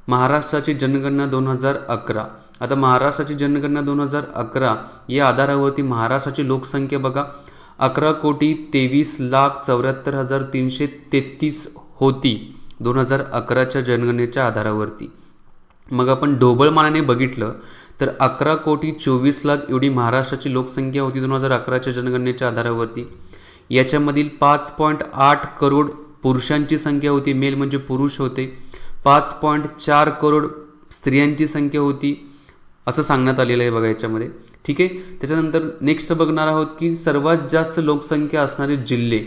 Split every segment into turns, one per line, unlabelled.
महाराष्ट्राची जनगणना 2011. आता महाराष्ट्राची जनगणना 2011 या आधारावरती महाराष्ट्राची लोकसंख्या बघा 11,23,74,333 होती 2011च्या जनगणनेच्या आधारावरती. मग आपण ढोबळमानाने बघितलं तर 11,24,00,000 एवढी महाराष्ट्राची लोकसंख्या होती 2011च्या जनगणनेच्या आधारावरती. याच्यामधील 5.8 करोड पुरुषांची संख्या होती, मेल म्हणजे पुरुष होते. 5.4 करोड स्त्रियांची संख्या होती असं सांगण्यात आलेलं आहे बघा याच्यामध्ये. ठीक आहे. त्याच्यानंतर नेक्स्ट बघणार आहोत की सर्वात जास्त लोकसंख्या असणारे जिल्हे.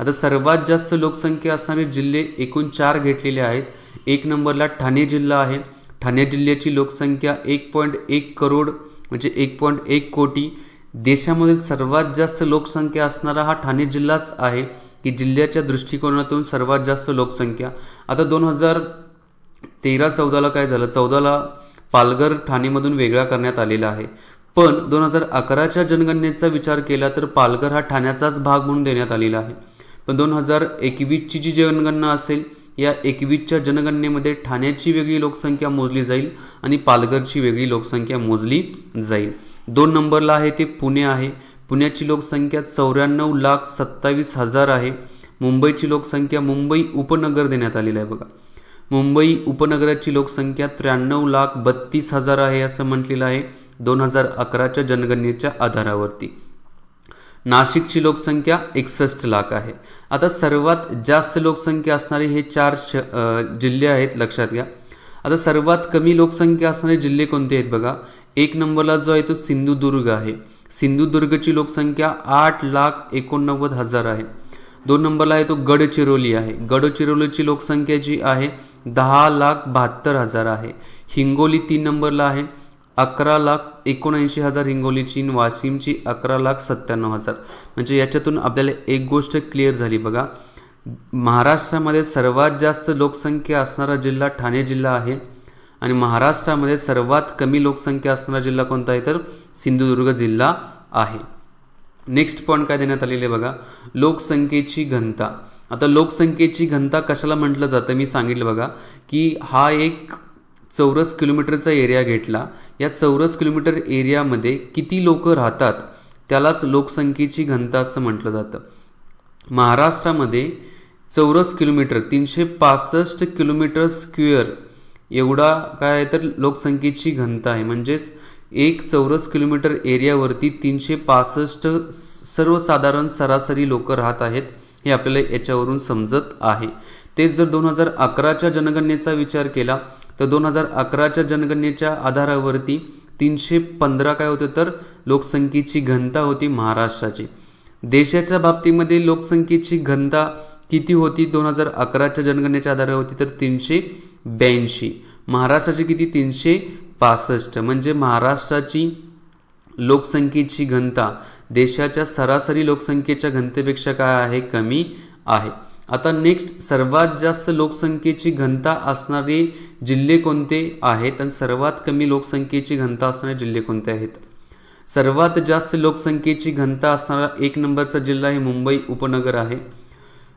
आता सर्वात जास्त लोकसंख्या असणारे जिल्हे एकूण 4 घेतलेले आहेत. 1 नंबरला ठाणे जिल्हा आहे. ठाणे जिल्ह्याची लोकसंख्या 1.1 करोड म्हणजे 1.1 कोटी. देशामधील सर्वात जास्त लोकसंख्या असणारा हा ठाणे जिल्हाच आहे की जिल्ह्याच्या दृष्टिकोनातून सर्वात जास्त लोकसंख्या. आता 2013-14ला काय झालं, 14ला पालघर ठाणेमधून वेगळा करण्यात आलेला आहे. पण 2011च्या जनगणनेचा विचार केला तर पालघर हा ठाण्याचाच भाग म्हणून देण्यात आलेला आहे. पण 2021ची जी जनगणना असेल या 21च्या जनगणनेमध्ये ठाण्याची वेगळी लोकसंख्या मोजली जाईल आणि पालघरची वेगळी लोकसंख्या मोजली जाईल. 2 नंबरला आहे ते पुणे आहे. पुण्याची लोकसंख्या 94,27,000 आहे. मुंबईची लोकसंख्या मुंबई उपनगर देण्यात आलेला आहे बघा. मुंबई उपनगराची लोकसंख्या 93,32,000 आहे असं म्हटलेलं आहे 2011च्या जनगणनेच्या आधारावरती. नाशिकची लोकसंख्या 61 लाख आहे. आता सर्वात जास्त लोकसंख्या असणारे हे 4 जिल्हे आहेत लक्षात घ्या. आता सर्वात कमी लोकसंख्या असणारे जिल्हे कोणते आहेत बघा. 1 नंबरला जो आहे तो सिंधुदुर्ग आहे. सिंधुदुर्गची लोकसंख्या 8,89,000 आहे. 2 नंबरला आहे तो गडचिरोली आहे. गडचिरोलीची लोकसंख्या जी आहे 10,72,000 आहे. हिंगोली 3 नंबरला आहे 11,79,000 हिंगोलीची. वाशिमची 11,97,000. म्हणजे याच्यातून आपल्याला एक गोष्ट क्लिअर झाली बघा. महाराष्ट्रामध्ये सर्वात जास्त लोकसंख्या असणारा जिल्हा ठाणे जिल्हा आहे आणि महाराष्ट्रामध्ये सर्वात कमी लोकसंख्या असणारा जिल्हा कोणता आहे तर सिंधुदुर्ग जिल्हा आहे. नेक्स्ट पॉईंट काय देण्यात आलेले बघा, लोकसंख्येची घनता. आता लोकसंख्येची घनता कशाला म्हटलं जातं मी सांगितलं बघा की हा एक चौरस किलोमीटरचा एरिया घेतला. या चौरस किलोमीटर एरियामध्ये किती लोक राहतात त्यालाच लोकसंख्येची घनता असं म्हटलं जातं. महाराष्ट्रामध्ये चौरस किलोमीटर 365 किलोमीटर स्क्वेअर एवढा काय आहे तर लोकसंख्येची घनता आहे. म्हणजेच एक चौरस किलोमीटर एरियावरती 365 सर्वसाधारण सरासरी लोक राहत आहेत हे आपल्याला याच्यावरून समजत आहे. तेच जर 2011च्या जनगणनेचा विचार केला तर 2011च्या जनगणनेच्या आधारावरती 315 काय होतं तर लोकसंख्येची घनता होती महाराष्ट्राची. देशाच्या बाबतीमध्ये लोकसंख्येची घनता किती होती 2011च्या जनगणनेच्या आधारावरती तर 382. महाराष्ट्राची किती 365. म्हणजे महाराष्ट्राची लोकसंख्येची घनता देशाच्या सरासरी लोकसंख्येच्या घनतेपेक्षा काय आहे कमी आहे. आता नेक्स्ट सर्वात जास्त लोकसंख्येची घनता असणारे जिल्हे कोणते आहेत आणि सर्वात कमी लोकसंख्येची घनता असणारे जिल्हे कोणते आहेत. सर्वात जास्त लोकसंख्येची घनता असणारा 1 नंबरचा जिल्हा आहे मुंबई उपनगर आहे.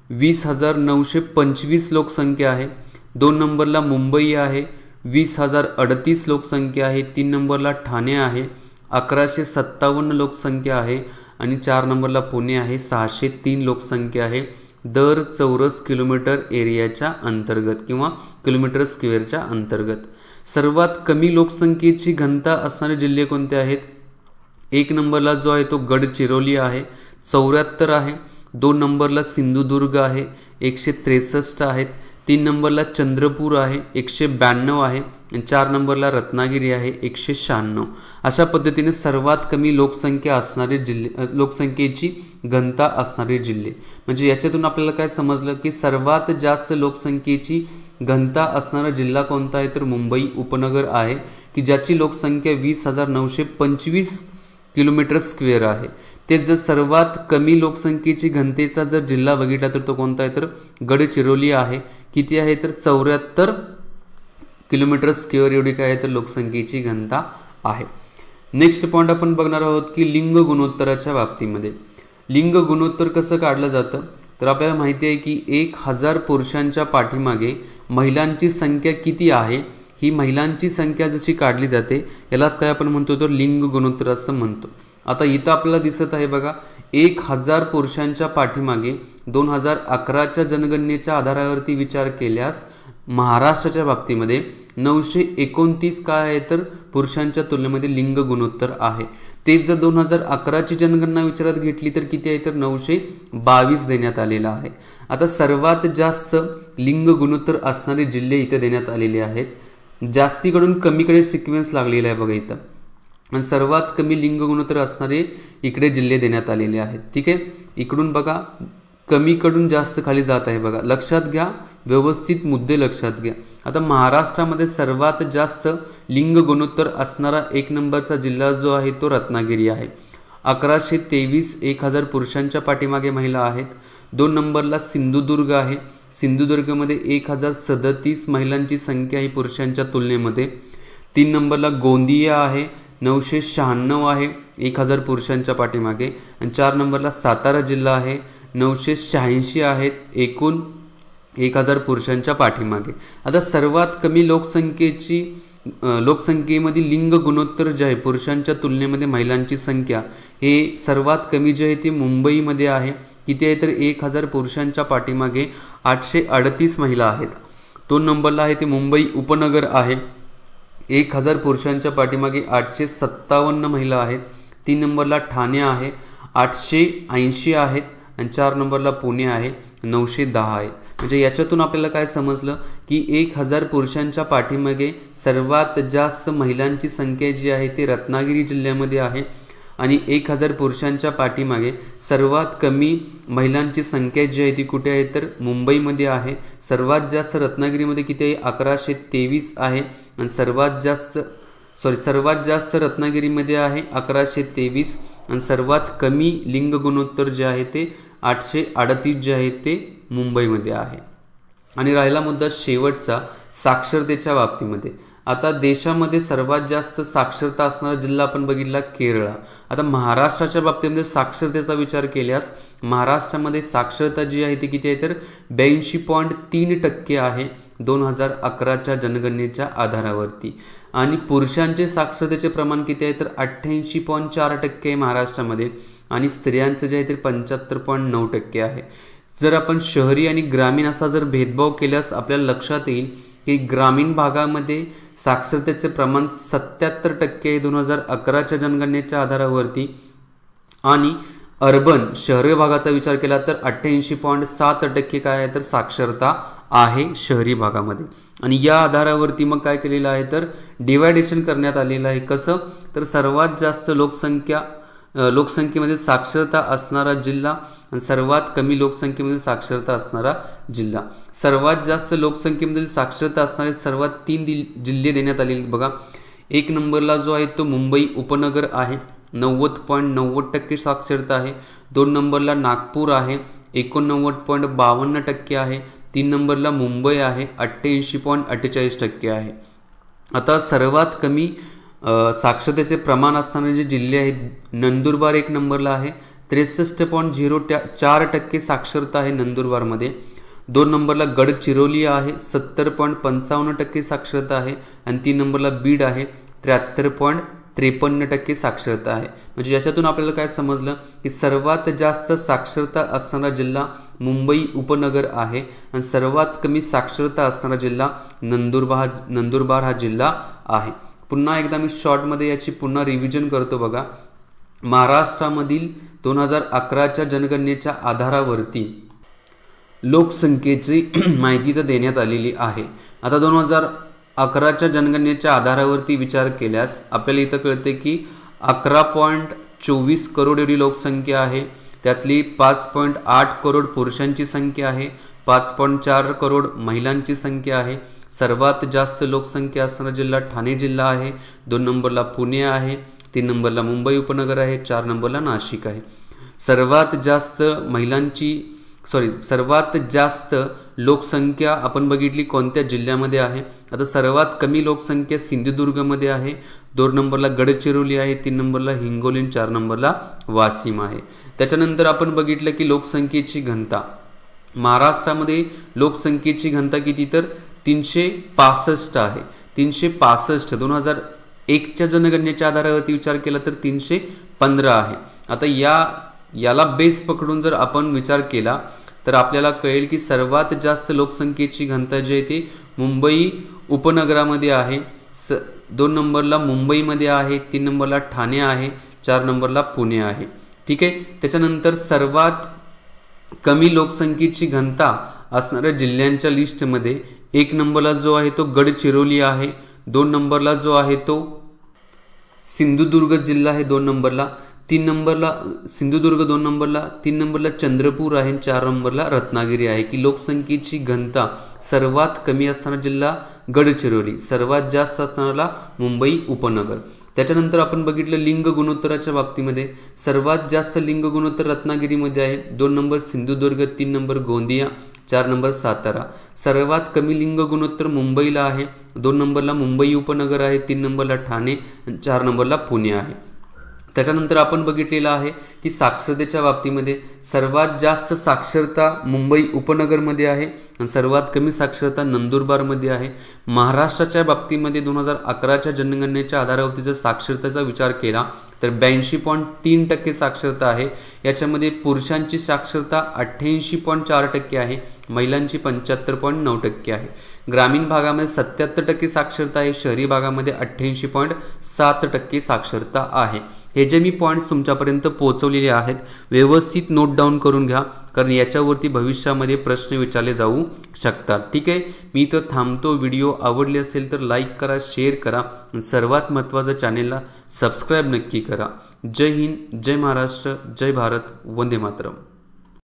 20,925 लोकसंख्या आहे. 2 नंबरला मुंबई आहे 20,038 लोकसंख्या आहे. 3 नंबरला ठाणे आहे 1157 लोकसंख्या आहे आणि 4 नंबरला पुणे आहे 603 लोकसंख्या आहे दर चौरस किलोमीटर एरियाच्या अंतर्गत किंवा किलोमीटर स्क्वेअरच्या अंतर्गत. सर्वात कमी लोकसंख्येची घनता असणारे जिल्हे कोणते आहेत. 1 नंबरला जो आहे तो गडचिरोली आहे 74 आहे. 2 नंबरला सिंधुदुर्ग आहे 163 आहेत. 3 नंबरला चंद्रपूर आहे 192 आहे आणि 4 नंबरला रत्नागिरी आहे 196. अशा पद्धतीने सर्वात कमी लोकसंख्या असणारे जिल्हे लोकसंख्येची घनता असणारे जिल्हे. म्हणजे याच्यातून आपल्याला काय समजलं की सर्वात जास्त लोकसंख्येची घनता असणारा जिल्हा कोणता आहे तर मुंबई उपनगर आहे की ज्याची लोकसंख्या 20,925 किलोमीटर स्क्वेअर आहे. ते जर सर्वात कमी लोकसंख्येची घनतेचा जर जिल्हा बघितला तर तो कोणता आहे तर गडचिरोली आहे. किती आहे तर 74 किलोमीटर स्क्वेअर एवढी काय आहे तर लोकसंख्येची घनता आहे. नेक्स्ट पॉईंट आपण बघणार आहोत की लिंग गुणोत्तराच्या बाबतीमध्ये. लिंग गुणोत्तर कसं काढलं जातं तर आपल्याला माहिती आहे की 1,000 पुरुषांच्या पाठीमागे महिलांची संख्या किती आहे ही महिलांची संख्या जशी काढली जाते यालाच काय आपण म्हणतो तर लिंग गुणोत्तर असं म्हणतो। आता इथं आपल्याला दिसत आहे बघा 1000 पुरुषांच्या पाठीमागे 2011च्या जनगणनेच्या आधारावरती विचार केल्यास महाराष्ट्राच्या बाबतीमध्ये 929 काय आहे तर पुरुषांच्या तुलनेमध्ये लिंग गुणोत्तर आहे। तेच जर 2011ची जनगणना विचारात घेतली तर किती आहे तर 922 देण्यात आलेला आहे। आता सर्वात जास्त लिंग गुणोत्तर असणारे जिल्हे इथे देण्यात आलेले आहेत। जास्तीकडून कमीकडे सिक्वेन्स लागलेला आहे बघा इथं, आणि सर्वात कमी लिंग गुणोत्तर असणारे इकडे जिल्हे देण्यात आलेले आहेत। ठीक आहे, इकडून बघा कमीकडून जास्त खाली जात आहे बघा, लक्षात घ्या, व्यवस्थित मुद्दे लक्षात घ्या। आता महाराष्ट्रामध्ये सर्वात जास्त लिंग गुणोत्तर असणारा 1 नंबरचा जिल्हा जो आहे तो रत्नागिरी आहे। 1123 1000 पुरुषांच्या पाठीमागे महिला आहेत। 2 नंबरला सिंधुदुर्ग आहे। सिंधुदुर्गमध्ये 1037 महिलांची संख्या ही पुरुषांच्या तुलनेमध्ये। 3 नंबरला गोंदिया आहे, 996 आहे 1000 पुरुषांच्या पाठीमागे। आणि 4 नंबरला सातारा जिल्हा आहे, 986 आहेत एकूण 1000 पुरुषांच्या पाठीमागे। आता सर्वात कमी लोकसंख्येमध्ये लिंग गुणोत्तर जे आहे पुरुषांच्या तुलनेमध्ये महिलांची संख्या हे सर्वात कमी जे आहे ते मुंबईमध्ये आहे। किती आहे तर 1000 पुरुषांच्या पाठीमागे 838 महिला आहेत। 2 नंबरला आहे ते मुंबई उपनगर आहे, 1000 पुरुषांच्या पाठीमागे 857 महिला आहेत। 3 नंबरला ठाणे आहे, 880 आहेत। आणि 4 नंबरला पुणे आहे, 910 आहे। म्हणजे याच्यातून आपल्याला काय समजलं की 1000 पुरुषांच्या पाठीमागे सर्वात जास्त महिलांची संख्या जी आहे ती रत्नागिरी जिल्ह्यामध्ये आहे, आणि 1000 पुरुषांच्या पाठीमागे सर्वात कमी महिलांची संख्या जी आहे ती कुठे आहे तर मुंबईमध्ये आहे। सर्वात जास्त रत्नागिरीमध्ये किती आहे 1123 आहे, आणि सर्वात जास्त रत्नागिरीमध्ये आहे 1123, आणि सर्वात कमी लिंग गुणोत्तर जे आहे ते 838 जे आहे ते मुंबईमध्ये आहे। आणि राहिला मुद्दा शेवटचा साक्षरतेच्या बाबतीमध्ये। आता देशामध्ये सर्वात जास्त साक्षरता असणारा जिल्हा आपण बघितला केरळ। आता महाराष्ट्राच्या बाबतीमध्ये साक्षरतेचा विचार केल्यास महाराष्ट्रामध्ये साक्षरता जी आहे ती किती आहे तर 82.3% आहे 2011च्या जनगणनेच्या आधारावरती। आणि पुरुषांचे साक्षरतेचे प्रमाण किती आहे तर 88.4% आहे महाराष्ट्रामध्ये, आणि स्त्रियांचं जे आहे ते 75.9% आहे। जर आपण शहरी आणि ग्रामीण असा जर भेदभाव केल्यास आपल्याला लक्षात येईल की ग्रामीण भागामध्ये साक्षरतेचे प्रमाण 77% आहे 2011च्या जनगणनेच्या आधारावरती, आणि अर्बन शहरी भागाचा विचार केला तर 88.7% काय आहे तर साक्षरता आहे शहरी भागामध्ये। आणि या आधारावरती मग काय केलेलं आहे तर डिवायडेशन करण्यात आलेलं आहे। कसं तर सर्वात जास्त लोकसंख्येमध्ये साक्षरता असणारा जिल्हा आणि सर्वात कमी लोकसंख्येमध्ये साक्षरता असणारा जिल्हा। सर्वात जास्त लोकसंख्येमध्ये साक्षरता असणारे सर्वात 3 जिल्हे देण्यात आलेले बघा। 1 नंबरला जो आहे तो मुंबई उपनगर आहे, 90.90% साक्षरता आहे। 2 नंबरला नागपूर आहे, 89.52% आहे। 3 नंबरला मुंबई आहे, 88.48% आहे। आता सर्वात कमी साक्षरतेचे प्रमाण असणारे जे जिल्हे आहेत, नंदुरबार 1 नंबरला आहे, 63.04% साक्षरता आहे नंदुरबारमध्ये। 2 नंबरला गडचिरोली आहे, 70.55% साक्षरता आहे, आणि 3 नंबरला बीड आहे, 73.53% साक्षरता आहे। म्हणजे याच्यातून आपल्याला काय समजलं की सर्वात जास्त साक्षरता असणारा जिल्हा मुंबई उपनगर आहे, आणि सर्वात कमी साक्षरता असणारा जिल्हा नंदुरबार हा जिल्हा आहे। पुन्हा एकदा मी शॉर्टमध्ये याची पुन्हा रिव्हिजन करतो बघा। महाराष्ट्रामधील 2011च्या जनगणनेच्या आधारावरती लोकसंख्येची माहिती तर देण्यात आलेली आहे। आता 2011च्या जनगणनेच्या आधारावरती विचार केल्यास आपल्याला इथं कळते की 11.24 करोड एवढी लोकसंख्या आहे। त्यातली 5.8 करोड पुरुषांची संख्या आहे, 5.4 करोड महिलांची संख्या आहे। सर्वात जास्त लोकसंख्या असणारा जिल्हा ठाणे जिल्हा आहे, 2 नंबरला पुणे आहे, 3 नंबरला मुंबई उपनगर आहे, 4 नंबरला नाशिक आहे। सर्वात जास्त लोकसंख्या आपण बघितली कोणत्या जिल्ह्यामध्ये आहे। आता सर्वात कमी लोकसंख्या सिंधुदुर्गमध्ये आहे, 2 नंबरला गडचिरोली आहे, 3 नंबरला हिंगोली, 4 नंबरला वाशिम आहे। त्याच्यानंतर आपण बघितलं की लोकसंख्येची घनता, महाराष्ट्रामध्ये लोकसंख्येची घनता किती तर 365 आहे। 365, 2001च्या जनगणनेच्या आधारावरती विचार केला तर 315 आहे। आता याला बेस पकडून जर आपण विचार केला तर आपल्याला कळेल की सर्वात जास्त लोकसंख्येची घनता जी आहे ती मुंबई उपनगरामध्ये आहे, 2 नंबरला मुंबईमध्ये आहे, 3 नंबरला ठाणे आहे, 4 नंबरला पुणे आहे। ठीक आहे, त्याच्यानंतर सर्वात कमी लोकसंख्येची घनता असणाऱ्या जिल्ह्यांच्या लिस्टमध्ये 1 नंबरला जो आहे तो गडचिरोली आहे, 2 नंबरला जो आहे तो सिंधुदुर्ग जिल्हा आहे 2 नंबरला, 3 नंबरला सिंधुदुर्ग 2 नंबरला, 3 नंबरला चंद्रपूर आहे, 4 नंबरला रत्नागिरी आहे। की लोकसंख्येची घनता सर्वात कमी असणारा जिल्हा गडचिरोली, सर्वात जास्त असणारा मुंबई उपनगर। त्याच्यानंतर आपण बघितलं लिंग गुणोत्तराच्या बाबतीमध्ये सर्वात जास्त लिंग गुणोत्तर रत्नागिरीमध्ये आहे, 2 number Sindhudurg, 3 number Gondia, 4 number Satara. सर्वात कमी लिंग गुणोत्तर मुंबईला आहे, 2 नंबरला मुंबई उपनगर आहे, 3 नंबरला ठाणे, 4 नंबरला पुणे आहे। त्याच्यानंतर आपण बघितलेलं आहे की साक्षरतेच्या बाबतीमध्ये सर्वात जास्त साक्षरता मुंबई उपनगरमध्ये आहे आणि सर्वात कमी साक्षरता नंदुरबारमध्ये आहे। महाराष्ट्राच्या बाबतीमध्ये 2011च्या जनगणनेच्या आधारावरती जर साक्षरतेचा विचार केला तर 82.3% साक्षरता आहे। याच्यामध्ये पुरुषांची साक्षरता 88.4% आहे, महिलांची 75.9% आहे। ग्रामीण भागामध्ये 77% साक्षरता आहे, शहरी भागामध्ये 88.7% साक्षरता आहे। हे जे मी पॉइंट्स तुमच्यापर्यंत पोहोचवलेले आहेत व्यवस्थित नोट डाऊन करून घ्या, कारण याच्यावरती भविष्यामध्ये प्रश्न विचारले जाऊ शकतात। ठीक आहे, मी तर थांबतो। व्हिडिओ आवडले असेल तर लाईक करा, शेअर करा, सर्वात महत्त्वाचं चॅनेलला सबस्क्राईब नक्की करा। जय हिंद, जय महाराष्ट्र, जय भारत, वंदे मातरम।